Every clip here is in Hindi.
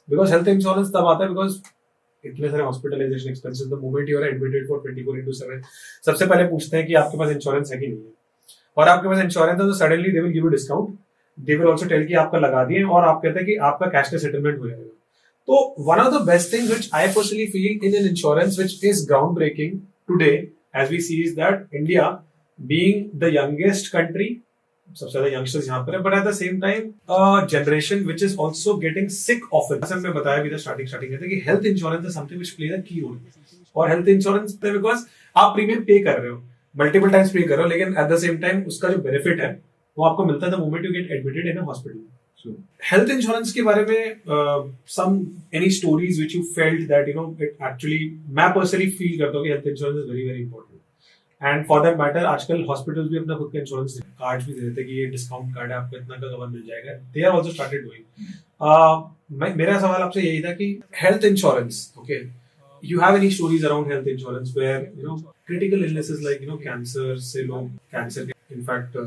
बिकॉज हेल्थ इंश्योरेंस तब आता है बिकॉज इतने सारे hospitalisation expenses the moment you are admitted for 24/7 सबसे पहले पूछते हैं कि आपके पास इंश्योरेंस है कि नहीं है, और आपके पास इंश्योरेंस है तो suddenly they will give you discount, they will also tell कि आपका लगा दिए और आप कहते हैं कि आपका कैशलेस सेटलमेंट हो जाएगा. तो one of the best thing which I personally feel in an insurance which is ground breaking today as we see is that India being the youngest country, सबसे ज्यादा यंगस्टर्स यहाँ पर है, but at the same time generation which is also getting sick often. जैसे मैं बताया भी था स्टार्टिंग कहते हैं कि health insurance is something which plays a key role. और हेल्थ इंश्योरेंस पे बिकॉज आप प्रीमियम पे कर रहे हो, मल्टीपल टाइम्स पे कर रहे हो, लेकिन एट द सेम टाइम उसका जो बेनिफिट है वो आपको मिलता है the moment you get admitted in a hospital. Health insurance के बारे में some any stories which you felt that you know it actually, मैं पर्सनली फील करता हूँ कि health insurance is very very important. And for that matter आजकल हॉस्पिटल्स भी अपना खुद का इंश्योरेंस कार्ड भी दे देते हैं कि ये डिस्काउंट कार्ड है, आपको इतना का कवर मिल जाएगा. They are also started doing. मेरा सवाल आपसे यही था कि health insurance, okay, you have any stories around health insurance where you know critical illnesses like you know cancer से लोग cancer in fact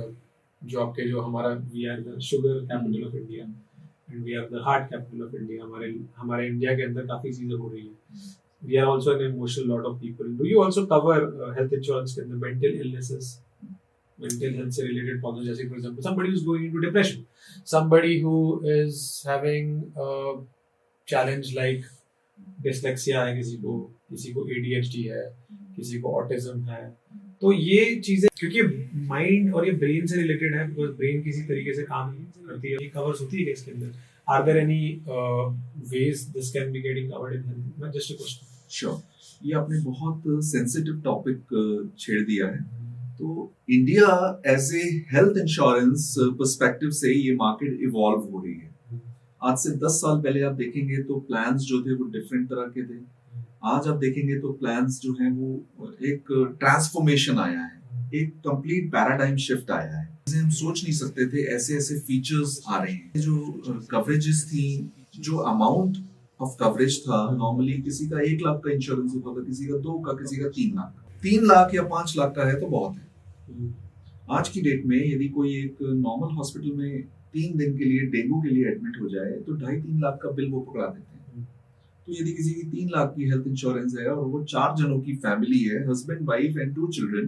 जो आपके जो हमारा we are the sugar capital of India and we are the heart capital of India, हमारे इंडिया के अंदर काफी चीजें हो रही हैं. We are also an emotional lot of people. Do you also cover health insurance के अंदर mental illnesses, mental health से related problems, जैसे for example somebody who is going into depression, somebody who is having a challenge like dyslexia है, किसी को ADHD है, किसी को ऑटिज्म है. तो ये चीजें क्योंकि माइंड और ये ब्रेन से रिलेटेड है, बिकॉज ब्रेन किसी तरीके से काम करती है, ये कवर्स होती है इसके अंदर. Are there any ways this can be getting covered in health? Just a question. Sure, ये आपने बहुत सेंसिटिव टॉपिक छेड़ दिया है. तो India as a health insurance perspective से ये मार्केट इवॉल्व हो रही है. आज से 10 साल पहले आप देखेंगे तो प्लान्स जो थे वो डिफरेंट तरह के थे. आज आप देखेंगे तो प्लान्स जो हैं वो एक ट्रांसफॉर्मेशन आया है, एक कंप्लीट पैराडाइम शिफ्ट आया है. हम सोच नहीं सकते थे ऐसे ऐसे फीचर्स आ रहे हैं. जो कवरेजेस थी, जो अमाउंट ऑफ कवरेज था, नॉर्मली किसी का 1 लाख का इंश्योरेंस होता था, किसी का 2 का, किसी का 3 लाख. 3 लाख या 5 लाख का है तो बहुत है. आज की डेट में यदि कोई एक नॉर्मल हॉस्पिटल में 3 दिन के लिए डेंगू के लिए एडमिट हो जाए तो 2.5-3 लाख का बिल वो पकड़ा देते हैं. तो यदि किसी की 3 लाख की हेल्थ इंश्योरेंस है और वो 4 जनों की फैमिली है, हस्बैंड, वाइफ एंड 2 चिल्ड्रन,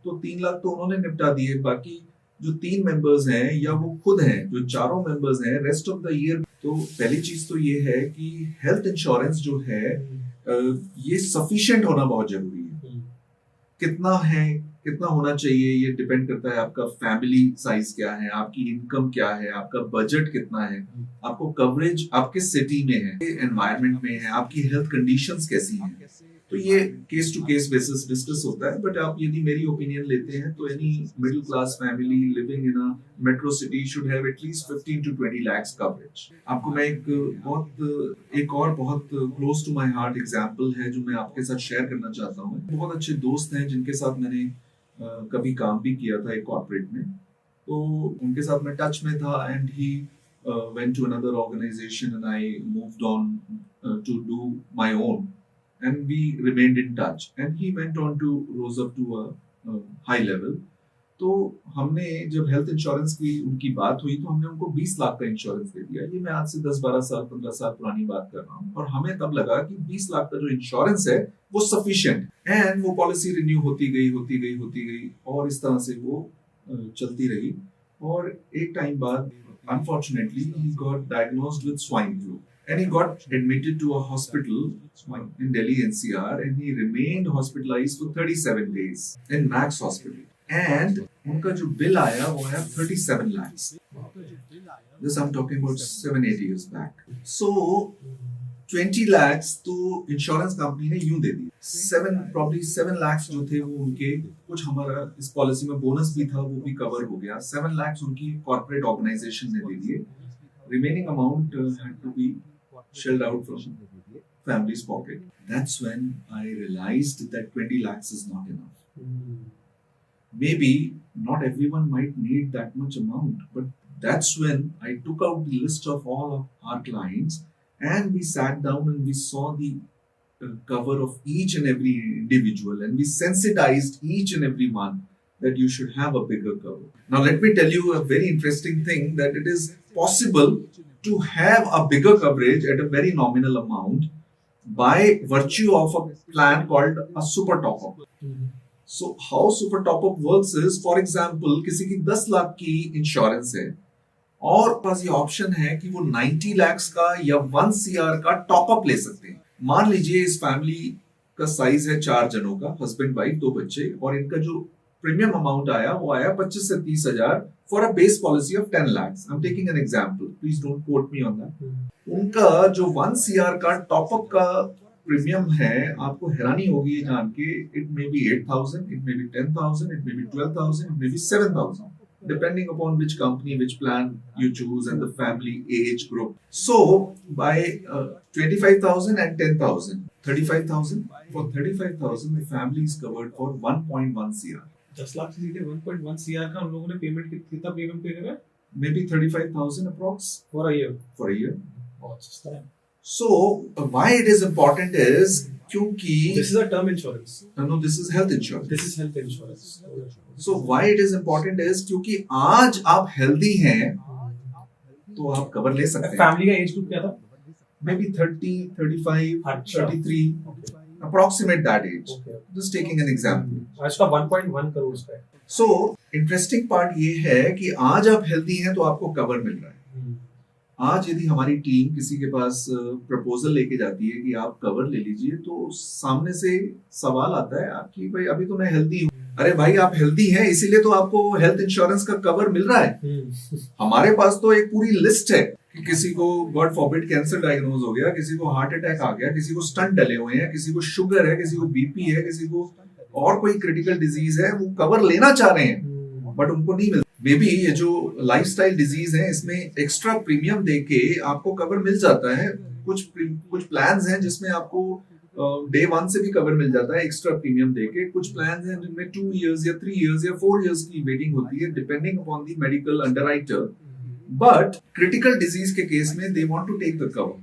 तो 3 लाख तो उन्होंने निपटा दिए. बाकी जो 3 मेंबर्स हैं या वो खुद हैं, जो चारों मेंबर्स हैं, रेस्ट ऑफ द ईयर. तो पहली चीज तो ये है कि हेल्थ इंश्योरेंस जो है ये सफिशिएंट होना बहुत जरूरी है. कितना होना चाहिए ये डिपेंड करता है आपका फैमिली साइज क्या है, आपकी इनकम क्या है, आपका बजट कितना है, आपको कवरेज आपके सिटी में है, एनवायरनमेंट में है, आपकी हेल्थ कंडीशंस कैसी हैं. तो ये case to case basis discuss होता है. बट आप यदि मेरी ओपिनियन लेते हैं तो any middle class family living in a metro city should have at least 15 to 20 lakhs coverage. आपको मैं एक और बहुत close to my heart example है जो मैं आपके साथ शेयर करना चाहता हूँ. बहुत अच्छे दोस्त हैं जिनके साथ मैंने कभी काम भी किया था एक कॉर्पोरेट में. तो उनके साथ मैं टच में था and he went to another organization and I moved on to do my own and we remained in touch and he went on to rose up to a high level. तो हमने जब हेल्थ इंश्योरेंस की उनकी बात हुई तो हमने उनको 20 लाख का इंश्योरेंस दे दिया. ये मैं आज से 10-12 साल 15 साल पुरानी बात कर रहा हूँ. और हमें तब लगा कि 20 लाख का जो इंश्योरेंस है वो सफिशिएंट. एंड वो पॉलिसी रिन्यू होती गई और इस तरह से वो चलती रही. और एक टाइम बाद unfortunately he got diagnosed with swine flu and he got admitted to a hospital in Delhi NCR and he remained hospitalized for 37 days in Max Hospital. And उनका जो बिल आया वो आया 37 lakhs. This I'm talking about 7-8 years back. So 20 lakhs तो इंश्योरेंस कंपनी ने यूं दे दी. 7 lakhs जो थे वो उनके, कुछ हमारा इस पॉलिसी में बोनस भी था वो भी कवर हो गया. 7 lakhs उनकी कॉर्पोरेट ऑर्गेनाइजेशन ने दे दिए. Remaining amount had to be shelled out from family's pocket. That's when I realized that 20 lakhs is not enough. Maybe not everyone might need that much amount, but that's when I took out the list of all of our clients and we sat down and we saw the cover of each and every individual and we sensitized each and every one that you should have a bigger cover. Now let me tell you a very interesting thing, that it is possible to have a bigger coverage at a very nominal amount by virtue of a plan called a super top up. So how super top up works is, for example, किसी की 10 लाख की इंश्योरेंस है और पास ये ऑप्शन है कि वो 90 लाख का या 1 CR का टॉप अप ले सकते हैं। मान लीजिए इस फैमिली का साइज है 4 जनों का, हस्बैंड वाइफ 2 बच्चे, और इनका जो प्रीमियम अमाउंट आया वो आया 25 से 30 हजार for a base policy of 10 lakh. I am taking an example, please don't quote me on that. उनका जो 1 CR का टॉप अप का प्रीमियम है, आपको हैरानी होगी ये जान के, it may be 8,000, it may be 10,000, it may be 12,000, it may be 7,000, depending upon which company, which plan you choose and the family age group. So by 25,000 and 10,000, 35,000. For 35,000, the family is covered for 1.1 CR. 10 lakh से सीधे 1.1 CR का उन लोगों ने पेमेंट कितना प्रीमियम पे करा? Maybe 35,000 approx. For a year. For a year. बहुत सस्ता है. So why it is important is क्योंकि this is a term insurance. No, this is health insurance. This is health insurance. So why it is important is क्योंकि आज आप healthy हैं तो आप कवर ले सकते हैं. फैमिली का एज ग्रुप क्या था? Maybe 30, 35, अच्छा. 33. Okay. Approximate that age. Okay. Just taking an example. आज का 1.1 करोड़ का है. So interesting part ये है कि आज आप हेल्दी हैं तो आपको कवर मिल रहा है. आज यदि हमारी टीम किसी के पास प्रपोजल लेके जाती है कि आप कवर ले लीजिए, तो सामने से सवाल आता है कि भाई अभी तो मैं हेल्दी हूँ. अरे भाई आप हेल्दी हैं इसीलिए तो आपको हेल्थ इंश्योरेंस का कवर मिल रहा है. हमारे पास तो एक पूरी लिस्ट है कि किसी को गॉड फॉरबिड कैंसर डायग्नोज हो गया, किसी को हार्ट अटैक आ गया, किसी को स्टंट डले हुए हैं, किसी को शुगर है, किसी को बीपी है, किसी को और कोई क्रिटिकल डिजीज है, वो कवर लेना चाह रहे हैं बट उनको नहीं मिलता. मे बी ये जो लाइफस्टाइल डिजीज है इसमें एक्स्ट्रा प्रीमियम देके आपको कवर मिल जाता है. कुछ प्लान्स हैं जिसमें आपको डे 1 से भी कवर मिल जाता है एक्स्ट्रा प्रीमियम देके. कुछ प्लान्स हैं जिनमें 2 इयर्स या 3 इयर्स या 4 इयर्स की वेटिंग होती है depending upon the medical underwriter. But critical disease के केस में they want to take the cover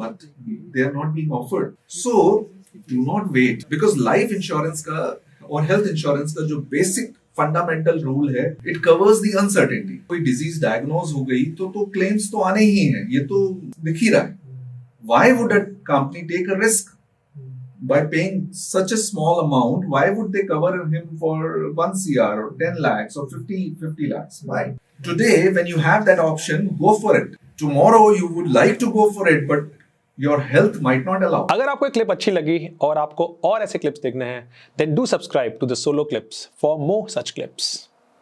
but they are not being offered. So do not wait, because life insurance का और हेल्थ इंश्योरेंस का जो बेसिक फंडामेंटल रूल है, इट कवर्स द अनसर्टेनिटी. कोई डिजीज डायग्नोज हो गई तो क्लेम्स तो आने ही हैं, ये तो दिख ही रहा है. Why would a company take a risk by paying such a small amount? Why would they cover him for 1 CR or 10 lakhs or 50 lakhs? Why? Today, when you have that option, go for it. Tomorrow, you would like to go for it, but your health might not allow. अगर आपको ये क्लिप अच्छी लगी और आपको और ऐसे क्लिप्स देखने हैं, then do subscribe to the Solo Clips for more such clips.